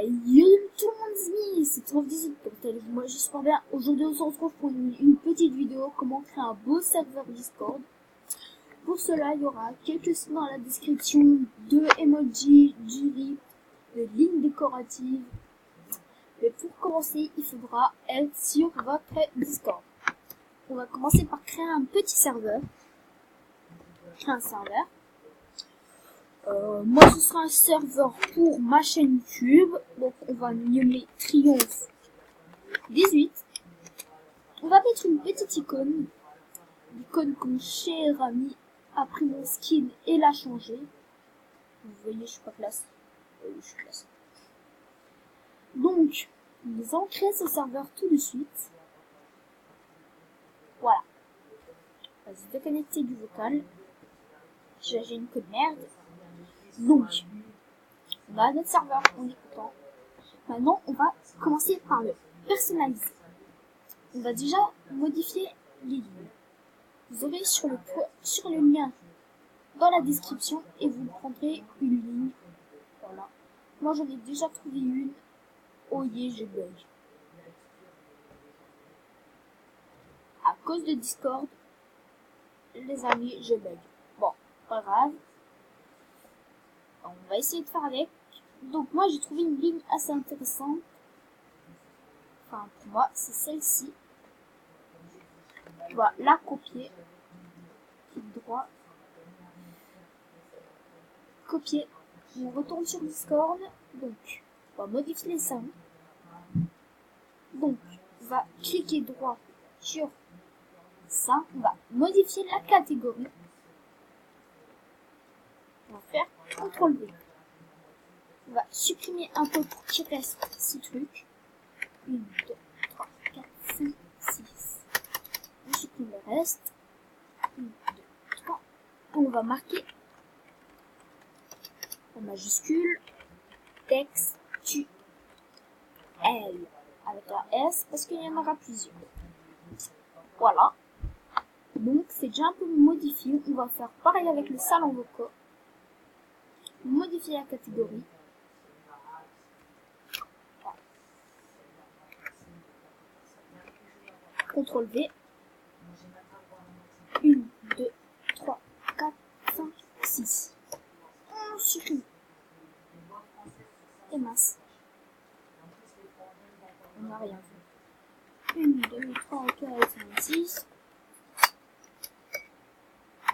Yo tout le monde, c'est trop difficile pour téléphone. Moi j'espère bien. Aujourd'hui on se retrouve pour une petite vidéo comment créer un beau serveur Discord. Pour cela il y aura quelques sites dans la description, de emojis, du RIP, de lignes décoratives. Mais pour commencer il faudra être sur votre Discord. On va commencer par créer un petit serveur. Créer un serveur. Moi ce sera un serveur pour ma chaîne YouTube, donc on va nommer Triomphe 18. On va mettre une petite icône, l'icône que mon cher ami a pris mon skin et l'a changé. Vous voyez, je suis pas classe. Je suis classe. Donc, nous allons créer ce serveur tout de suite. Voilà. On va se déconnecter du vocal. J'ai une code merde. Donc, on a notre serveur, on est content. Maintenant, on va commencer par le personnaliser. On va déjà modifier les lignes. Vous aurez sur le lien dans la description et vous prendrez une ligne. Voilà. Moi, j'en ai déjà trouvé une. Oh yeah, je bug. À cause de Discord, les amis, je bug. Bon, pas grave. On va essayer de faire avec. Donc moi j'ai trouvé une ligne assez intéressante. Enfin pour moi c'est celle-ci. On va la copier. Clic droit. Copier. On retourne sur Discord. Donc on va modifier ça. Donc on va cliquer droit sur ça. On va modifier la catégorie. On va faire CTRL-V. On va supprimer un peu pour qu'il reste 6 trucs. 1, 2, 3, 4, 5, 6. On supprime le reste. 1, 2, 3. On va marquer en majuscule textuel avec un S parce qu'il y en aura plusieurs. Voilà. Donc c'est déjà un peu modifié. On va faire pareil avec le salon vocaux. Modifier la catégorie. CTRL V. 1, 2, 3, 4, 5, 6. On supprime. Et mince. On n'a rien vu. 1, 2, 3, 4, 5, 6.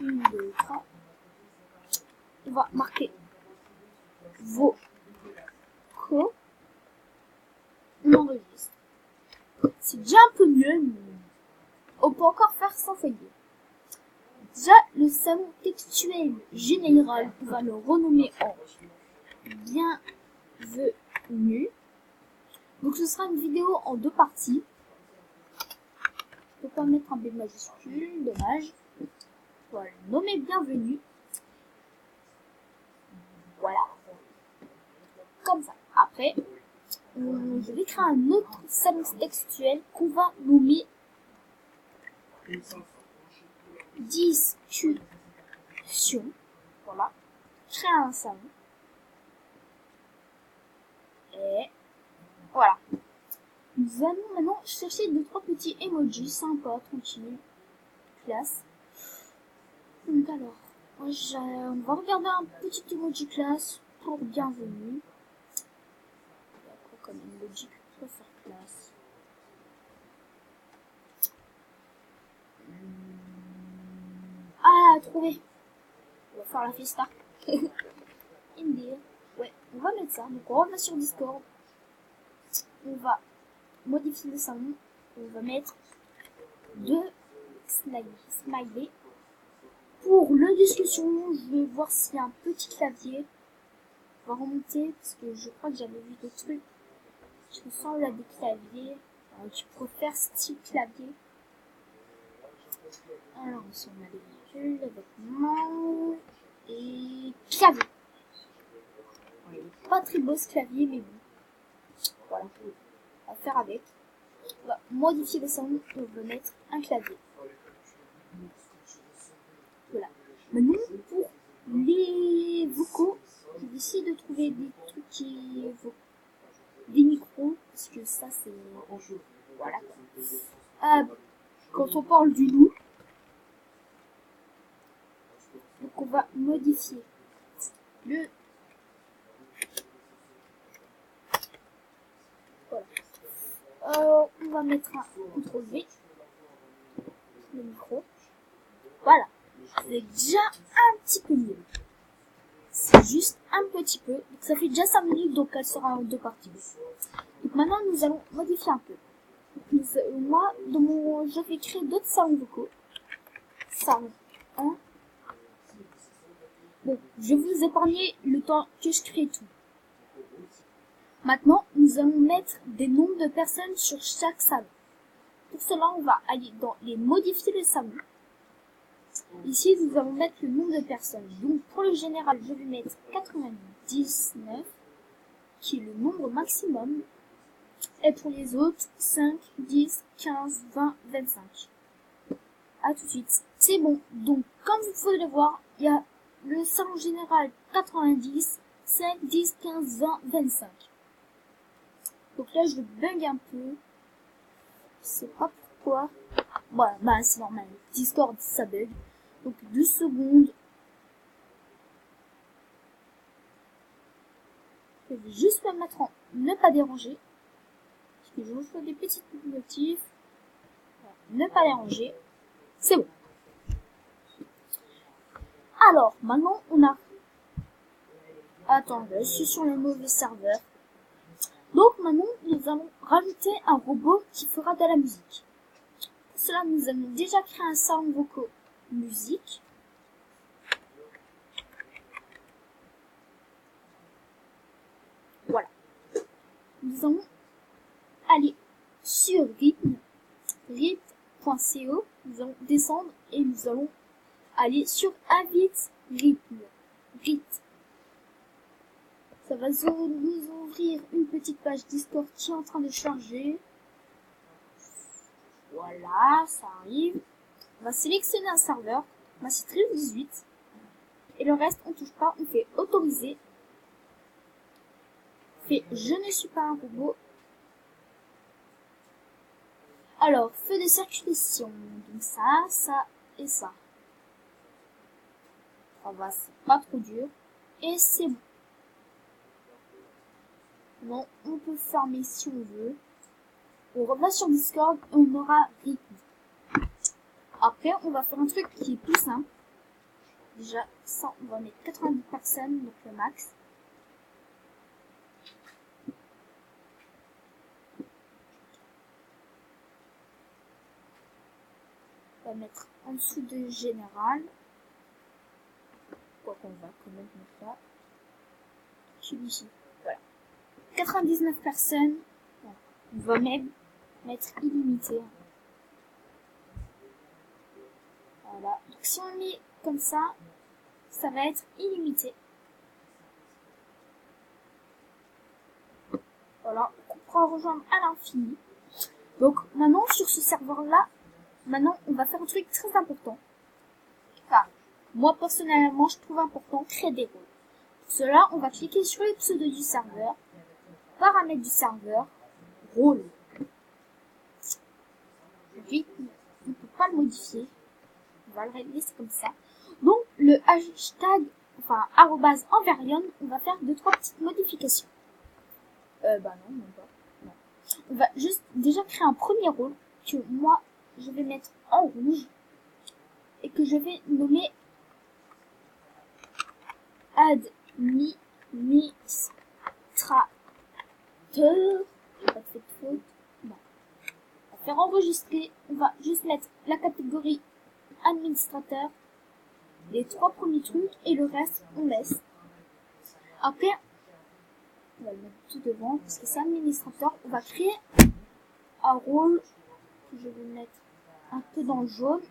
1, 2, 3. On va marquer vocaux. On enregistre. C'est déjà un peu mieux, mais on peut encore faire sans feuiller. Déjà, le salon textuel général, on va le renommer en bienvenue. Donc ce sera une vidéo en 2 parties. Je peux pas mettre un B majuscule, dommage. Voilà, nommer bienvenue. Voilà. Comme ça. Après, je vais créer un autre salon textuel qu'on va nommer discussion. Voilà. Créer un salon. Et voilà. Nous allons maintenant chercher 2-3 petits emojis sympas, tranquilles, classe. Donc alors, on va regarder un petit emoji classe pour bienvenue. Il y a quoi comme emoji que je peux faire classe? Ah, trouvé. On va faire la fiesta. Indeed. Ouais, on va mettre ça. Donc on va sur Discord. On va modifier le salon. On va mettre 2 smileys. Pour le discussion, je vais voir s'il y a un petit clavier. On va remonter parce que je crois que j'avais vu des trucs qui ressemblent à des claviers. Alors, je préfère style clavier. Alors, si on a des véhicules avec main et clavier. Il n'est pas très beau ce clavier, mais bon. Voilà. On va faire avec. On va modifier le son. On va mettre un clavier. Voilà. Maintenant, pour les vocaux, je vais essayer de trouver des trucs qui des micros, parce que ça c'est... Voilà quoi. Quand on parle du loup, donc on va modifier le... Voilà. On va mettre un CTRL V, le micro. Voilà. C'est déjà un petit peu mieux. C'est juste un petit peu. Donc ça fait déjà 5 minutes, donc elle sera en 2 parties. Donc maintenant, nous allons modifier un peu. Moi, je vais créer d'autres salons vocaux. Salon 1. Bon, je vais vous épargner le temps que je crée tout. Maintenant, nous allons mettre des nombres de personnes sur chaque salon. Pour cela, on va aller dans les modifier le salon. Ici, nous allons mettre le nombre de personnes. Donc, pour le général, je vais mettre 99, qui est le nombre maximum. Et pour les autres, 5, 10, 15, 20, 25. A tout de suite. C'est bon. Donc, comme vous pouvez le voir, il y a le salon général 90, 5, 10, 15, 20, 25. Donc là, je bug un peu. Je sais pas pourquoi. Voilà, bah c'est normal. Discord, ça bug. Donc 2 secondes. Je vais juste me mettre en ne pas déranger. Parce que je reçois des petites notifs. Voilà, ne pas déranger. C'est bon. Alors, maintenant, on a... Attends, je suis sur le mauvais serveur. Donc maintenant, nous allons rajouter un robot qui fera de la musique. Pour cela, nous avons déjà créé un salon vocaux musique. Voilà. Nous allons aller sur rythme.co. Nous allons descendre et nous allons aller sur invite rythme. Ça va nous ouvrir une petite page Discord qui est en train de charger. Voilà, ça arrive. On va sélectionner un serveur. Moi, c'est 18. Et le reste, on touche pas. On fait autoriser. On fait je ne suis pas un robot. Alors, feu de circulation. Donc ça et ça. Ça va, c'est pas trop dur. Et c'est bon. Bon, on peut fermer si on veut. On revient sur Discord et on aura rythme. Après, on va faire un truc qui est plus simple. Déjà, ça, on va mettre 90 personnes, donc le max. On va mettre en dessous de général. Quoi qu'on va quand même mettre là. Celui-ci. Voilà. 99 personnes. Voilà. On va même mettre illimité. Voilà. Donc si on met comme ça, ça va être illimité. Voilà. On pourra rejoindre à l'infini. Donc maintenant sur ce serveur là, maintenant on va faire un truc très important. Enfin, moi personnellement je trouve important créer des rôles. Pour cela, on va cliquer sur les pseudos du serveur, paramètres du serveur, rôle. Rythme, on ne peut pas le modifier. On va le laisser comme ça. Donc le hashtag, enfin @enverlion, on va faire 2-3 petites modifications. Non, même pas. Non. On va juste déjà créer un premier rôle que moi je vais mettre en rouge et que je vais nommer administrateur. J'ai pas fait de faute. Non. On va faire enregistrer. On va juste mettre la catégorie administrateur, les 3 premiers trucs et le reste on laisse. Après, on va le mettre tout devant parce que c'est administrateur. On va créer un rôle que je vais mettre un peu dans le jaune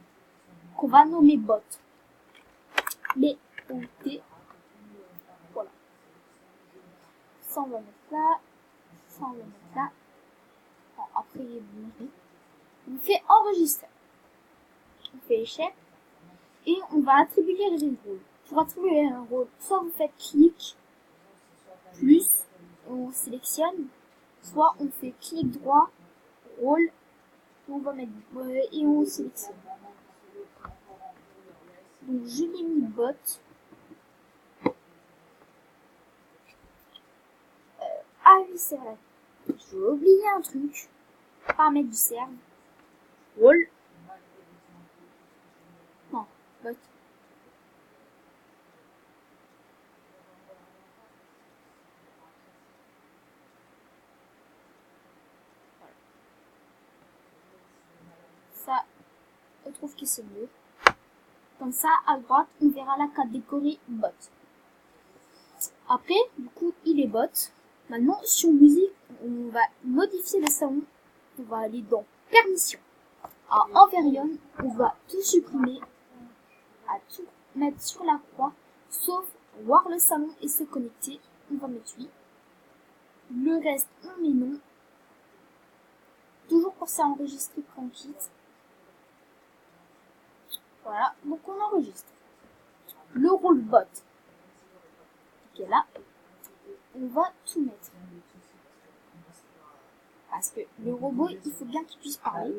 qu'on va nommer bot. Mais B-O-T. Voilà. Ça on va mettre là. Ça on va mettre là. Bon, après il est bon. On fait enregistrer. On fait échec. Et on va attribuer les rôles. Pour attribuer un rôle, soit vous faites clic, plus, on sélectionne, soit on fait clic droit, rôle, on va mettre et on sélectionne. Donc je l'ai mis bot. Ah oui, c'est vrai. J'ai oublié un truc. Paramètre du serve. Rôle. Non, bot. Ça, je trouve que c'est mieux. Comme ça, à droite, on verra la catégorie bot. Après, du coup, il est bot. Maintenant, sur musique, on va modifier le son. On va aller dans permission. À Enverion, on va tout supprimer, à tout mettre sur la croix, sauf voir le salon et se connecter. On va mettre oui. Le reste, on met non. Toujours pour s'enregistrer quand on quitte. Voilà, donc on enregistre. Le rôle bot. Ok, là, on va tout mettre. Parce que le robot, il faut bien qu'il puisse parler.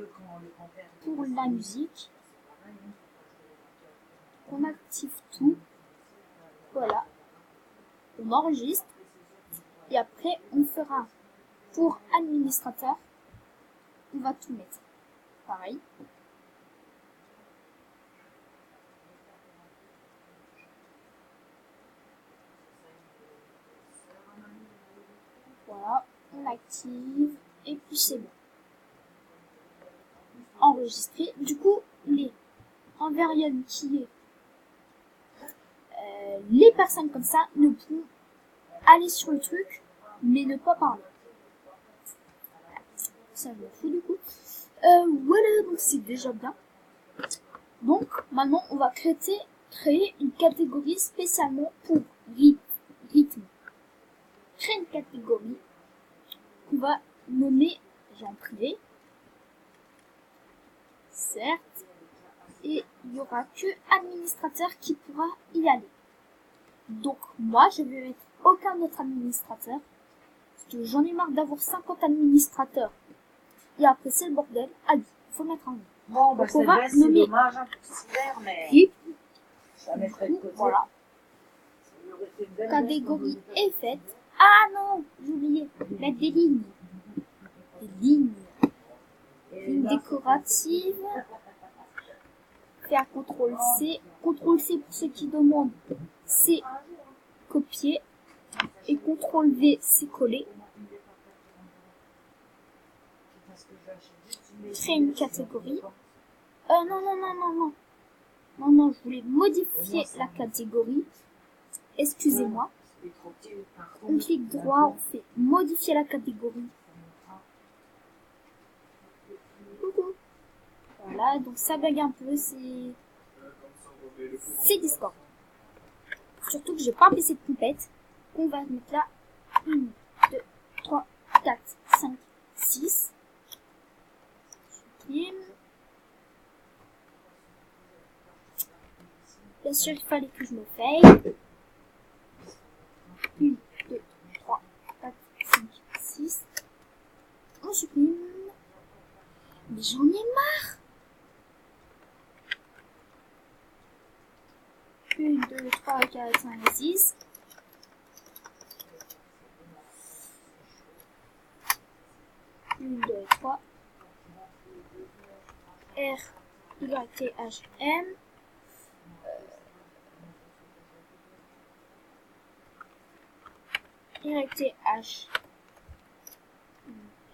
Pour la musique, on active tout. Voilà. On enregistre. Et après, on fera pour administrateur. On va tout mettre. Pareil. Voilà. On active. Et puis c'est bon. Enregistré. Du coup, les Enverion qui est les personnes comme ça ne pourront aller sur le truc, mais ne pas parler. Ça me fout du coup. Voilà, donc c'est déjà bien. Donc, maintenant, on va créer une catégorie spécialement pour rythme. Créer une catégorie qu'on va nommer en privé. Certes. Et il n'y aura que administrateur qui pourra y aller. Donc, moi, je vais mettre aucun autre administrateur. Parce que j'en ai marre d'avoir 50 administrateurs. Et après, c'est le bordel. Ah oui, il faut mettre un nom. Bon, bah, on va nommer dommage, hein, pour Cyber, mais rythme. ça mettrait de côté. Voilà. Ça aurait été une belle Catégorie est faite. Ah non, j'ai oublié. Mettre des lignes. Des lignes. Lignes décoratives. Faire CTRL-C. CTRL-C pour ceux qui demandent, c'est copier. Et CTRL-V, c'est coller. Créer une catégorie. Non. Non, je voulais modifier la catégorie. Excusez-moi. On clique droit, on fait modifier la catégorie. Coucou. Voilà, donc ça bug un peu, c'est Discord. Surtout que j'ai pas un PC de poupette. On va mettre là 1, 2, 3, 4, 5, 6. Supprime. Bien sûr, il fallait que je me faille. 1, 2, 3, 4, 5, 6. On supprime. Mais j'en ai marre. 1, 2, 3, 4, 5, 6. Une, deux, trois. R, Y, T, H, M. Y, T, H,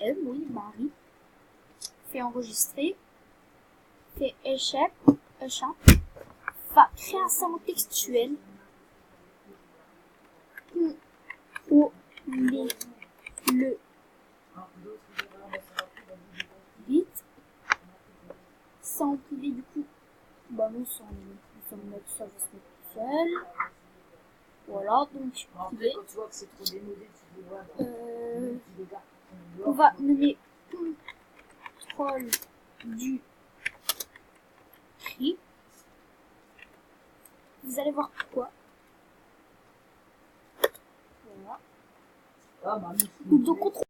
M, oui, Marie. Fait enregistrer. Fait échec. Va créer un salon textuel. Ou le vite. Sans privé du coup. Bah non, sans mettre ça, je vais tout seul. Voilà, donc privé. On va nommer contrôle du cri. Vous allez voir pourquoi. Voilà. Donc contrôle